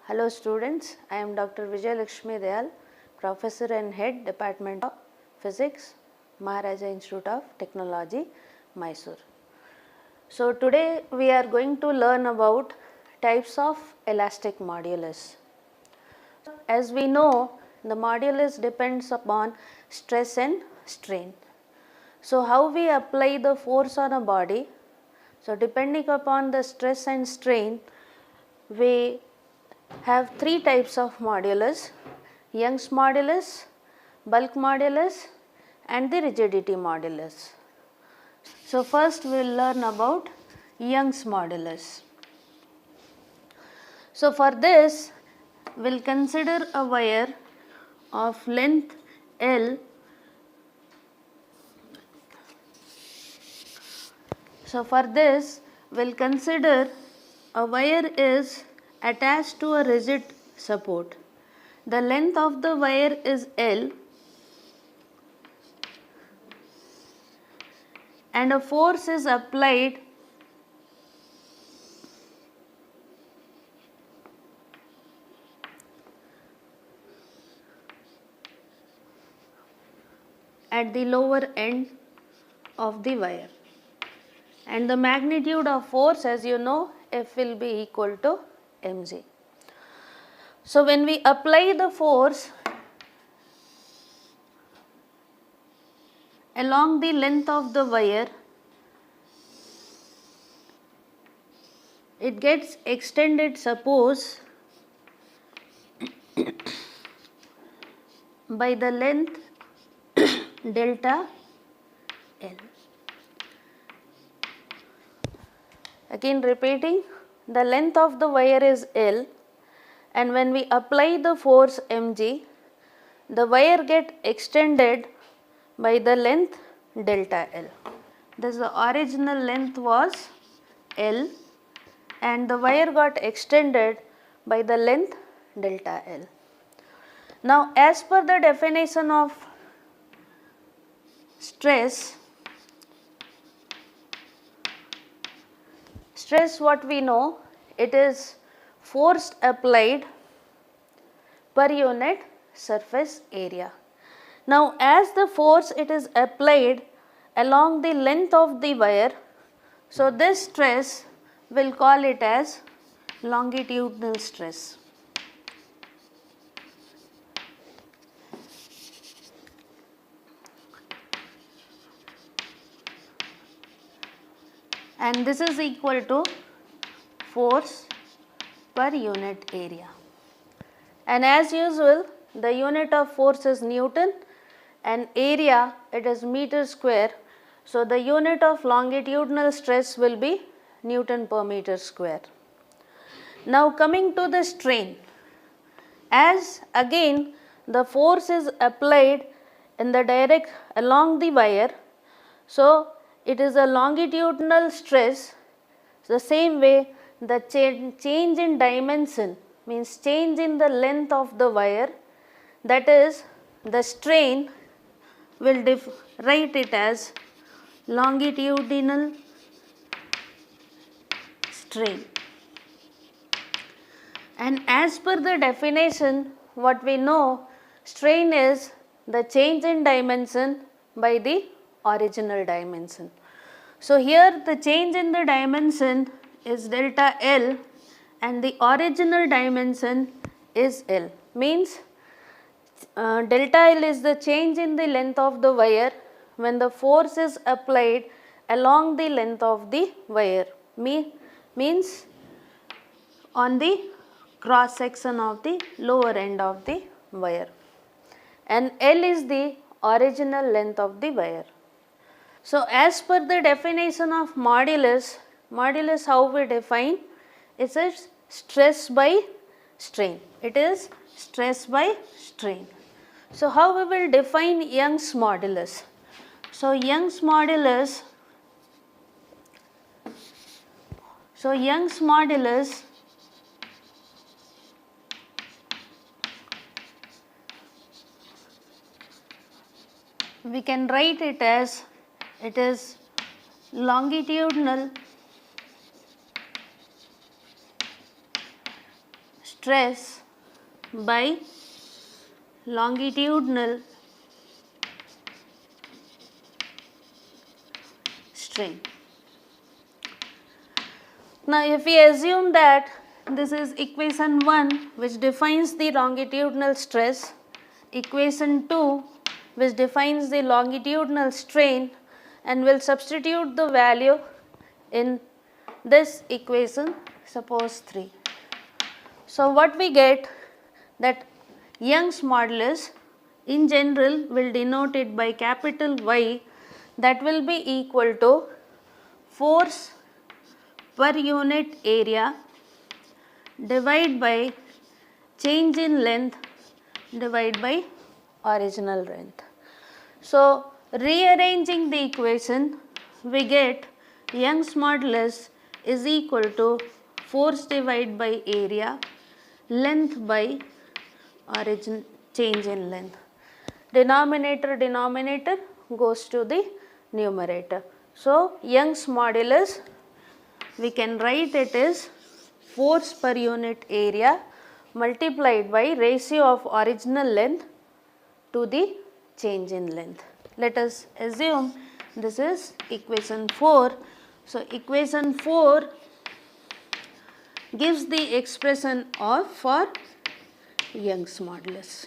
Hello students, I am Dr. Vijay Lakshmi Dayal, Professor and Head Department of Physics, Maharaja Institute of Technology, Mysore. So today we are going to learn about types of elastic modulus. As we know, the modulus depends upon stress and strain. So how we apply the force on a body? So depending upon the stress and strain, we have three types of modulus: Young's modulus, bulk modulus, and the rigidity modulus. So first we will learn about Young's modulus. So for this we will consider a wire of length L. So for this we will consider a wire is attached to a rigid support. The length of the wire is L and a force is applied at the lower end of the wire, and the magnitude of force, as you know, F will be equal to mg. So when we apply the force along the length of the wire, it gets extended, suppose, by the length delta L. Again repeating, the length of the wire is L, and when we apply the force mg, the wire get extended by the length delta L. Thus the original length was L and the wire got extended by the length delta L. Now as per the definition of stress, what we know, it is force applied per unit surface area. Now as the force it is applied along the length of the wire, so this stress will call it as longitudinal stress. And this is equal to force per unit area. And as usual, the unit of force is Newton and area it is meter square. So the unit of longitudinal stress will be Newton per meter square. Now coming to the strain, as again the force is applied in the direct along the wire, so it is a longitudinal stress. The same way the change in dimension means change in the length of the wire, that is the strain, will write it as longitudinal strain. And as per the definition, what we know, strain is the change in dimension by the original dimension. So here the change in the dimension is delta L and the original dimension is L, means delta L is the change in the length of the wire when the force is applied along the length of the wire, means on the cross section of the lower end of the wire, and L is the original length of the wire. So as per the definition of modulus, how we define? It is stress by strain. It is stress by strain. So how we will define Young's modulus? So Young's modulus we can write it as, it is longitudinal stress by longitudinal strain. Now if we assume that this is equation 1 which defines the longitudinal stress, equation 2 which defines the longitudinal strain, and will substitute the value in this equation, suppose 3. So what we get, that Young's modulus in general will denote it by capital Y, that will be equal to force per unit area divided by change in length divided by original length. So rearranging the equation, we get Young's modulus is equal to force divided by area, length by origin change in length. Denominator goes to the numerator. So Young's modulus, we can write it as force per unit area multiplied by ratio of original length to the change in length. Let us assume this is equation 4. So equation 4 gives the expression of for Young's modulus.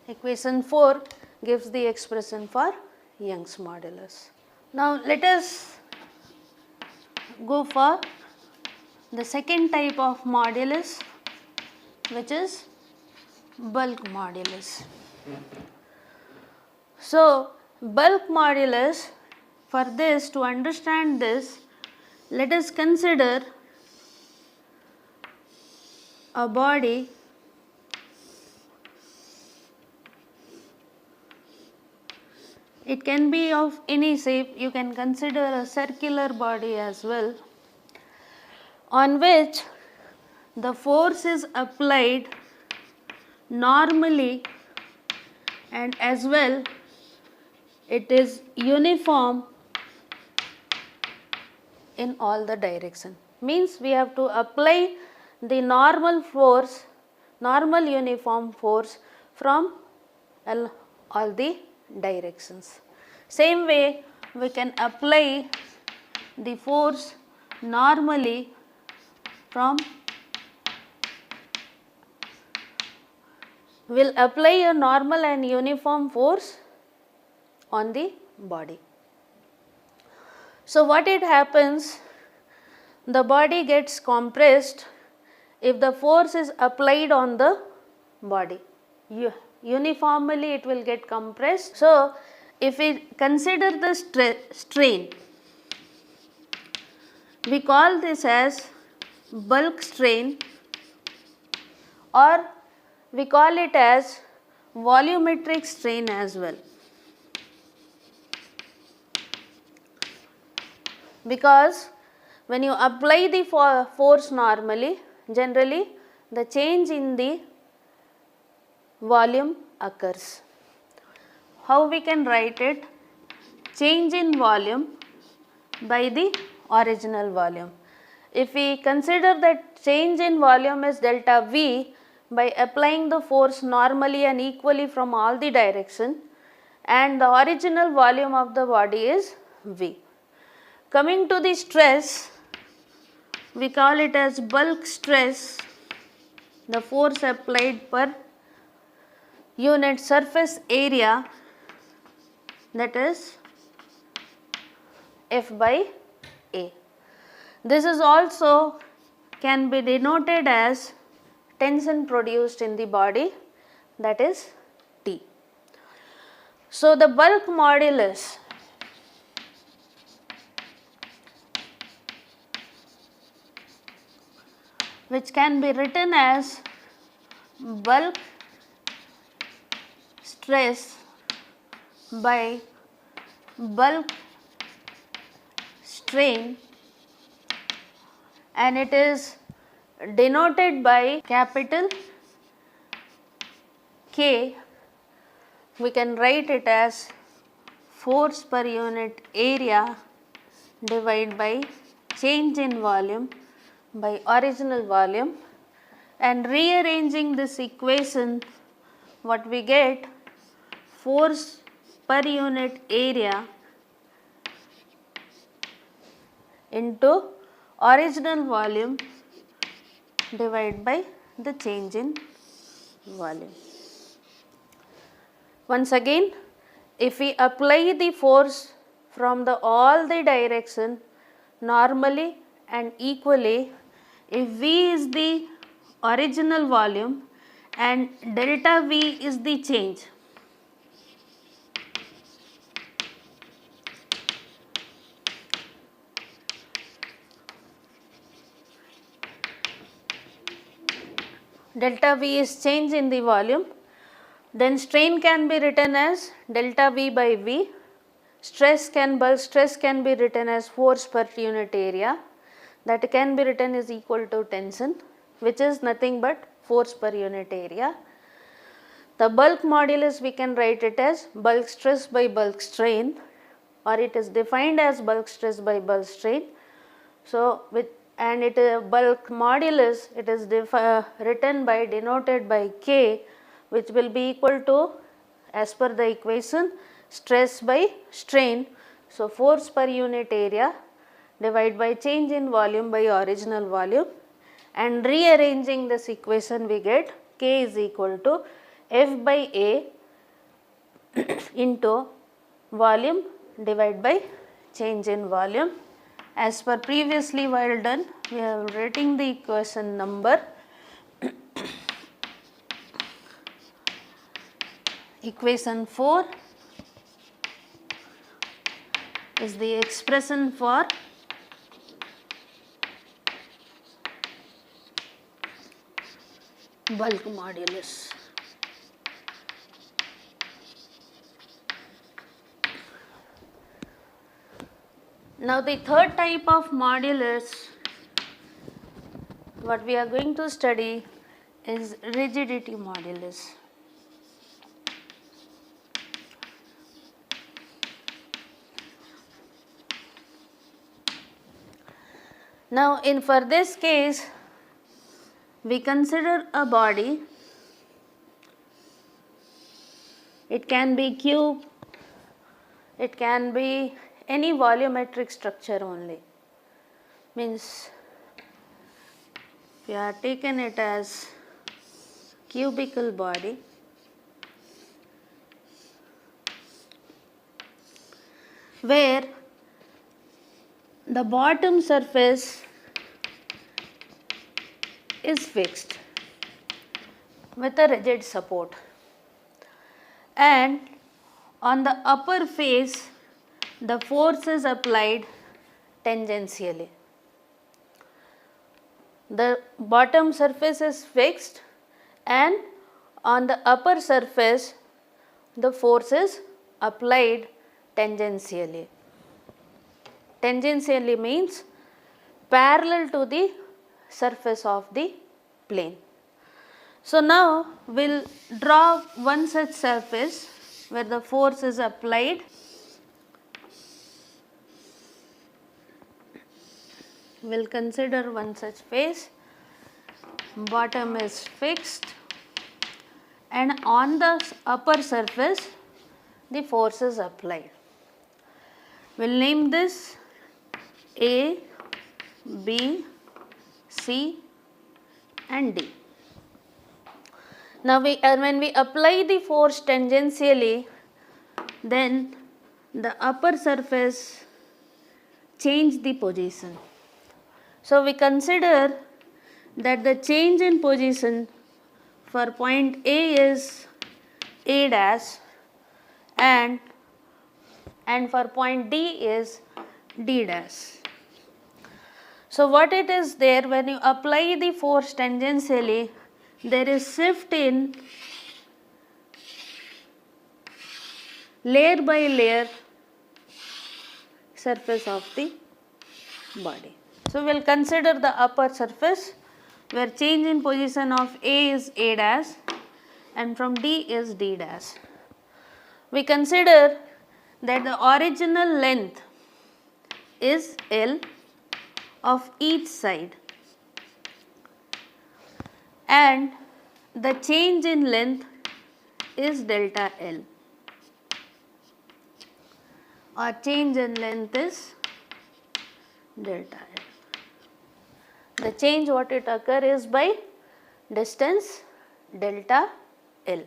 Equation 4 gives the expression for Young's modulus. Now let us go for the second type of modulus, which is bulk modulus. So bulk modulus, for this, to understand this, let us consider a body it can be of any shape, you can consider a circular body as well, on which the force is applied normally and as well it is uniform in all the direction. Means we have to apply the normal force, normal uniform force from all the directions. Same way we can apply the force normally from, will apply a normal and uniform force on the body. So what it happens, the body gets compressed if the force is applied on the body. Uniformly it will get compressed. So if we consider the strain, we call this as bulk strain, or we call it as volumetric strain as well. Because when you apply the force normally, generally the change in the volume occurs. How we can write it? Change in volume by the original volume. If we consider that change in volume is delta V, by applying the force normally and equally from all the direction, and the original volume of the body is V. Coming to the stress, we call it as bulk stress, the force applied per unit surface area, that is F by A. This is also can be denoted as tension produced in the body, that is T. So the bulk modulus which can be written as bulk stress by bulk strain, and it is denoted by capital K. We can write it as force per unit area divided by change in volume by original volume, and rearranging this equation, what we get, force per unit area into original volume divided by the change in volume. Once again, if we apply the force from all the direction normally and equally, if V is the original volume and delta V is the change, delta V is change in the volume, then strain can be written as delta V by V, bulk stress can be written as force per unit area, that can be written is equal to tension, which is nothing but force per unit area. The bulk modulus we can write it as bulk stress by bulk strain, or it is defined as bulk stress by bulk strain. So, and it bulk modulus, it is written by, denoted by K, which will be equal to, as per the equation, stress by strain. So, force per unit area divided by change in volume by original volume, and rearranging this equation we get K is equal to F by A into volume divided by change in volume. As per previously while done, we are writing the equation number equation 4 is the expression for bulk modulus. Now the third type of modulus what we are going to study is rigidity modulus. Now for this case we consider a body, it can be cube, it can be any volumetric structure only, means we have taken it as cubical body, where the bottom surface is fixed with a rigid support, and on the upper face the force is applied tangentially. The bottom surface is fixed and on the upper surface the force is applied tangentially. Tangentially means parallel to the surface of the plane. So now we will draw one such surface where the force is applied. We will consider one such face, bottom is fixed and on the upper surface the force is applied. We will name this A, B, C and D. Now when we apply the force tangentially, then the upper surface change the position. So we consider that the change in position for point A is A dash and for point D is D dash. So what it is there, when you apply the force tangentially, there is shift in layer by layer surface of the body. So we will consider the upper surface where change in position of A is A dash and from D is D dash. We consider that the original length is L of each side and the change in length is delta L, or change in length is delta L. The change what it occur is by distance delta L.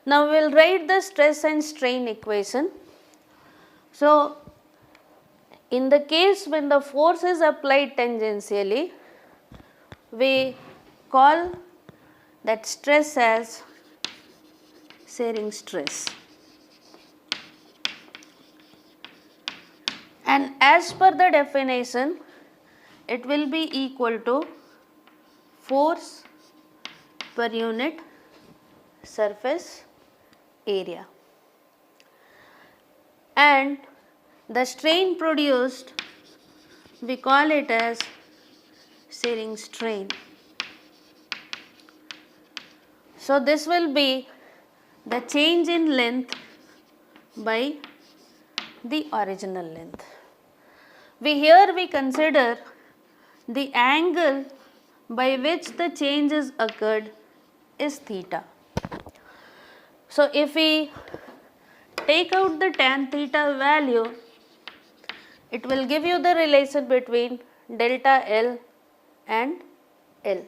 Now we will write the stress and strain equation. So in the case when the force is applied tangentially, we call that stress as shearing stress, and as per the definition it will be equal to force per unit surface area, and the strain produced we call it as shearing strain. So this will be the change in length by the original length. Here we consider the angle by which the changes occurred is theta. So if we take out the tan theta value, it will give you the relation between delta L and L,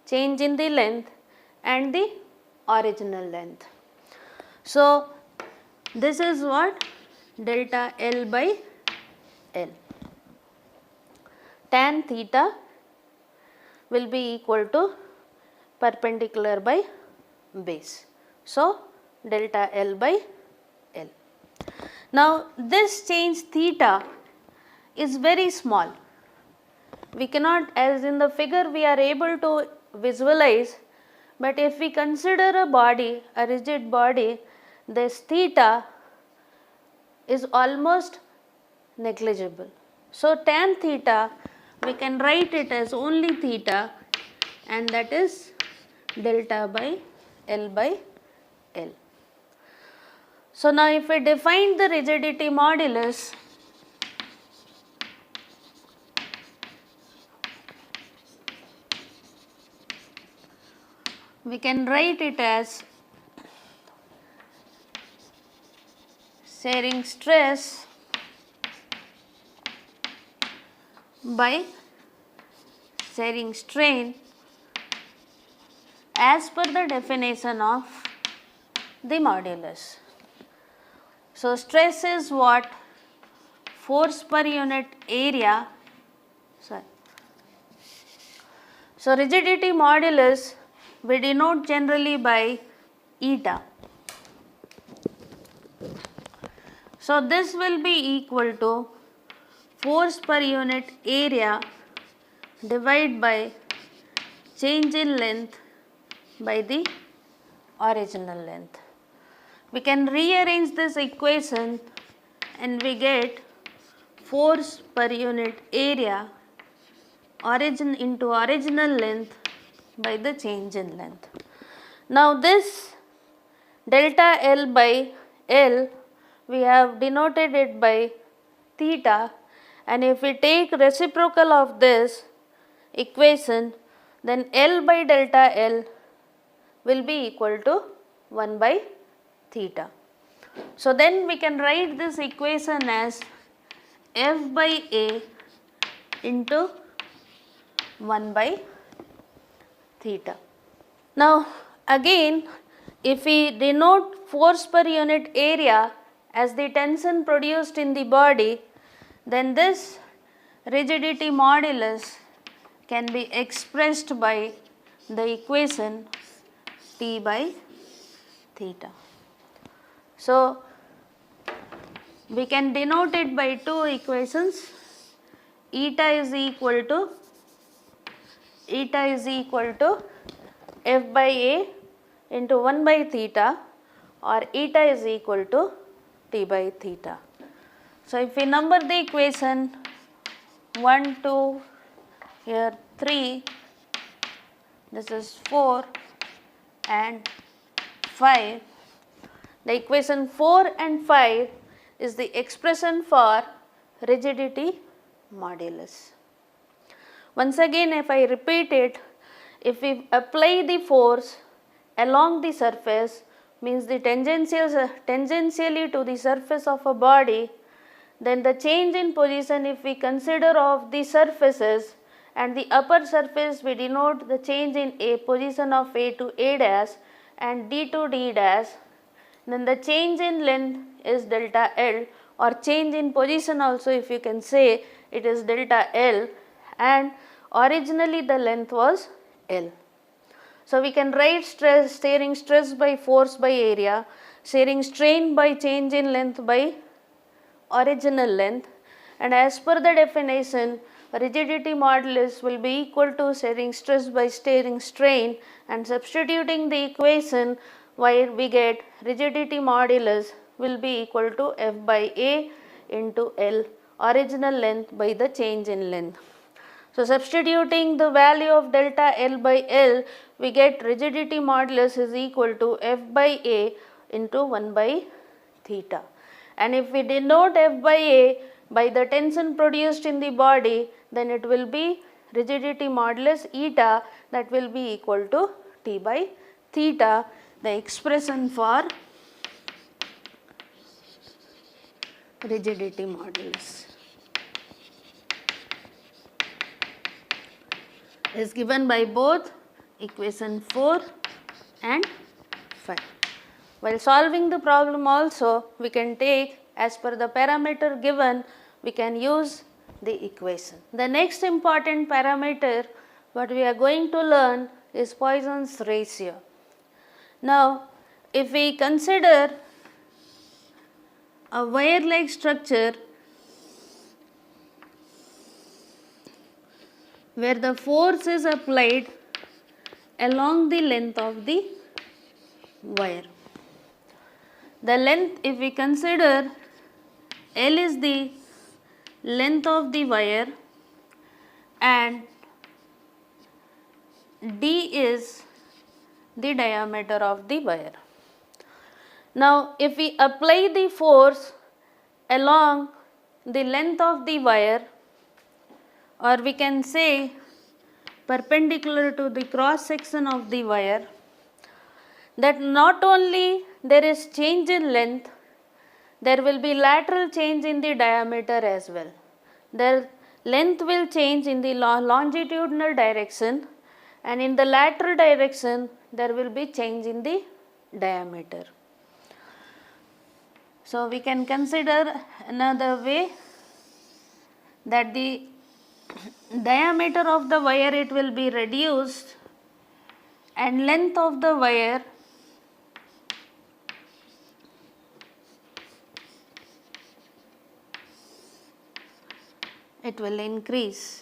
change in the length and the original length. So this is what delta L by L. Tan theta will be equal to perpendicular by base. So delta L by L. Now this change theta is very small. We cannot, as in the figure we are able to visualize, but if we consider a body, a rigid body, this theta is almost negligible. So tan theta we can write it as only theta, and that is delta by L by L. So now if we define the rigidity modulus, we can write it as shearing stress by shearing strain as per the definition of the modulus. So stress is what? Force per unit area. So rigidity modulus we denote generally by eta. So this will be equal to force per unit area divided by change in length by the original length. We can rearrange this equation and we get force per unit area origin into original length by the change in length. Now this delta L by L we have denoted it by theta, and if we take reciprocal of this equation, then L by delta L will be equal to 1 by theta. So then we can write this equation as F by A into 1 by theta. Now again, if we denote force per unit area as the tension produced in the body, then this rigidity modulus can be expressed by the equation T by theta. So we can denote it by two equations. Eta is equal to F by A into 1 by theta, or eta is equal to T by theta. So if we number the equation 1, 2, here 3, this is 4 and 5. The equation 4 and 5 is the expression for rigidity modulus. Once again, if I repeat it, if we apply the force along the surface, means the tangentially to the surface of a body, then the change in position, if we consider of the surfaces, and the upper surface we denote the change in a position of A to A dash and D to D dash, then the change in length is delta L, or change in position also if you can say it is delta L, and originally the length was L. So we can write sharing stress by force by area, sharing strain by change in length by original length, and as per the definition, rigidity modulus will be equal to sharing stress by sharing strain, and substituting the equation where we get rigidity modulus will be equal to F by A into L, original length by the change in length. So substituting the value of delta L by L, we get rigidity modulus is equal to F by A into 1 by theta. And if we denote F by A by the tension produced in the body, then it will be rigidity modulus eta, that will be equal to T by theta, the expression for rigidity modulus is given by both equation 4 and 5. While solving the problem also, we can take as per the parameter given, we can use the equation. The next important parameter what we are going to learn is Poisson's ratio. Now, if we consider a wire-like structure where the force is applied along the length of the wire. The length, if we consider L is the length of the wire and D is the diameter of the wire. Now, if we apply the force along the length of the wire, or we can say perpendicular to the cross section of the wire, that not only there is change in length, there will be lateral change in the diameter as well. The length will change in the longitudinal direction, and in the lateral direction there will be change in the diameter. So we can consider another way, that the diameter of the wire it will be reduced and length of the wire it will increase.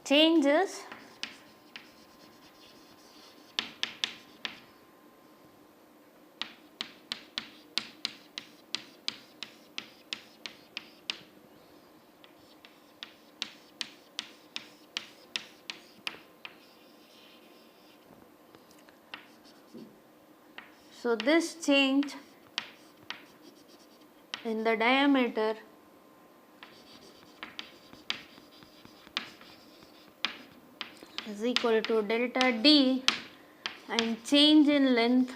Changes so this change in the diameter is equal to delta D, and change in length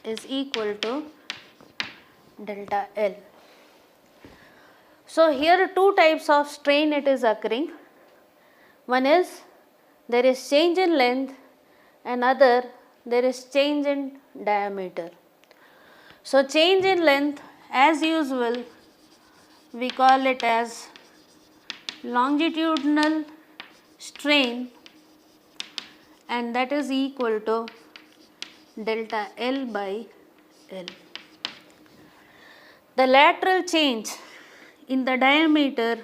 is equal to delta L. So here two types of strain it is occurring. One is there is change in length, and other there is change in diameter. So change in length, as usual, we call it as longitudinal strain, and that is equal to delta L by L. The lateral change in the diameter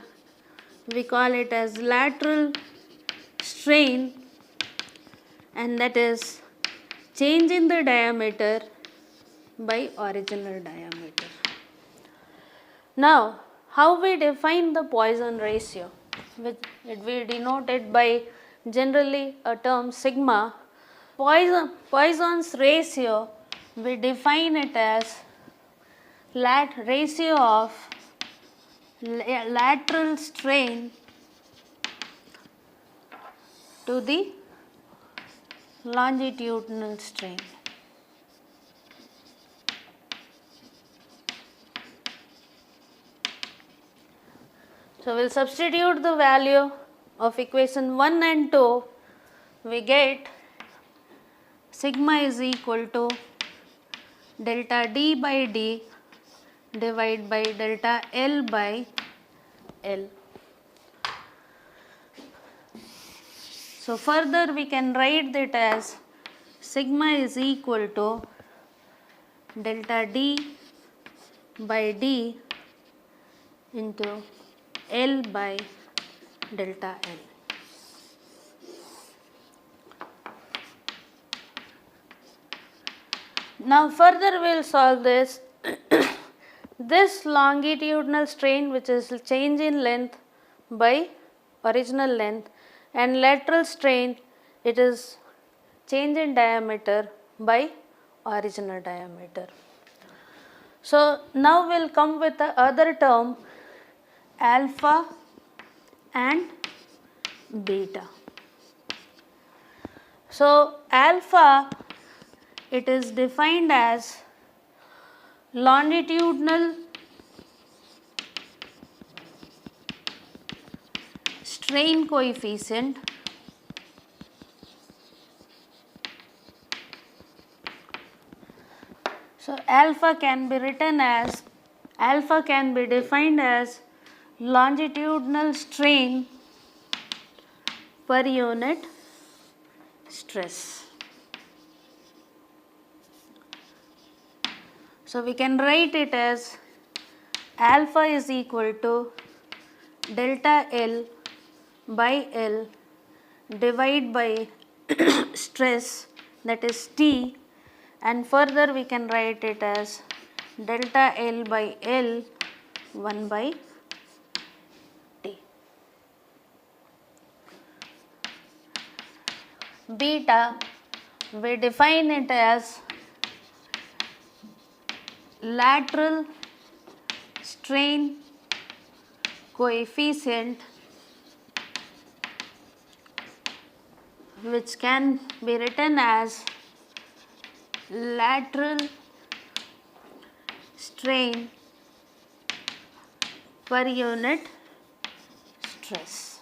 we call it as lateral strain, and that is change in the diameter by original diameter. Now, how we define the Poisson ratio, which we denote it by generally a term sigma. Poisson's ratio, we define it as ratio of lateral strain to the longitudinal strain. So, we will substitute the value of equation 1 and 2, we get sigma is equal to delta d by d divided by delta L by L. So, further we can write that as sigma is equal to delta d by d into L by delta L. Now, further we will solve this. This longitudinal strain, which is change in length by original length, and lateral strain, it is change in diameter by original diameter. So, now we will come with the other term alpha and beta. So, alpha, it is defined as longitudinal strain coefficient so alpha can be written as alpha can be defined as longitudinal strain per unit stress. So, we can write it as alpha is equal to delta L by L divided by stress, that is T, and further we can write it as delta L by L 1 by T. Beta, we define it as lateral strain coefficient, which can be written as lateral strain per unit stress.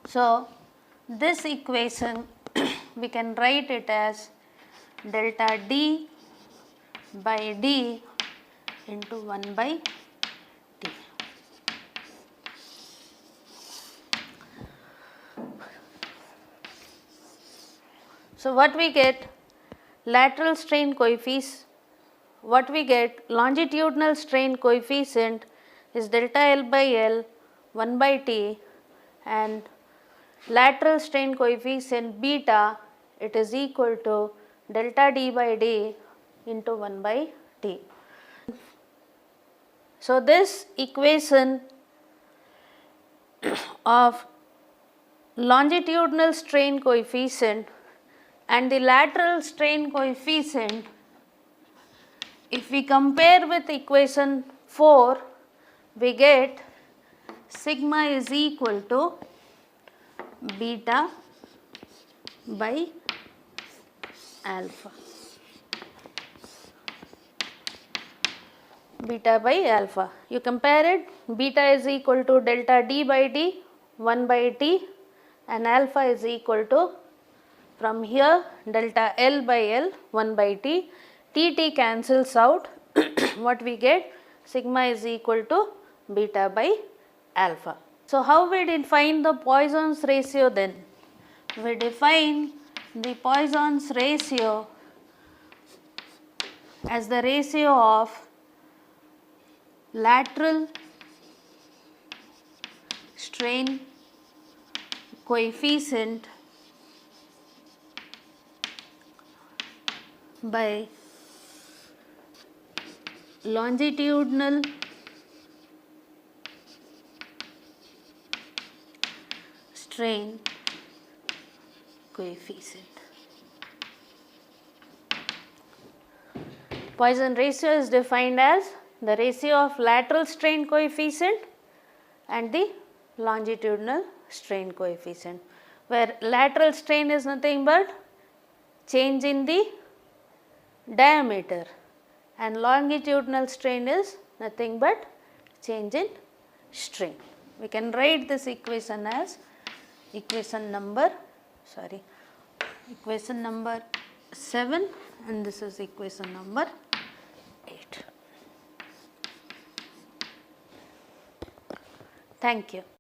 So, this equation we can write it as delta D by D into 1 by T. So, what we get lateral strain coefficient, what we get longitudinal strain coefficient is delta L by L 1 by T, and lateral strain coefficient beta, it is equal to delta D by D into 1 by T. So, this equation of longitudinal strain coefficient and the lateral strain coefficient, if we compare with equation 4, we get sigma is equal to beta by alpha. Beta by alpha. You compare it, beta is equal to delta D by D 1 by T, and alpha is equal to, from here, delta L by L 1 by T. T cancels out. What we get? Sigma is equal to beta by alpha. So, how we define the Poisson's ratio then? We define the Poisson's ratio as the ratio of lateral strain coefficient by longitudinal strain coefficient. Poisson ratio is defined as the ratio of lateral strain coefficient and the longitudinal strain coefficient, where lateral strain is nothing but change in the diameter and longitudinal strain is nothing but change in strain. We can write this equation as equation number 7, and this is equation number 8. Thank you.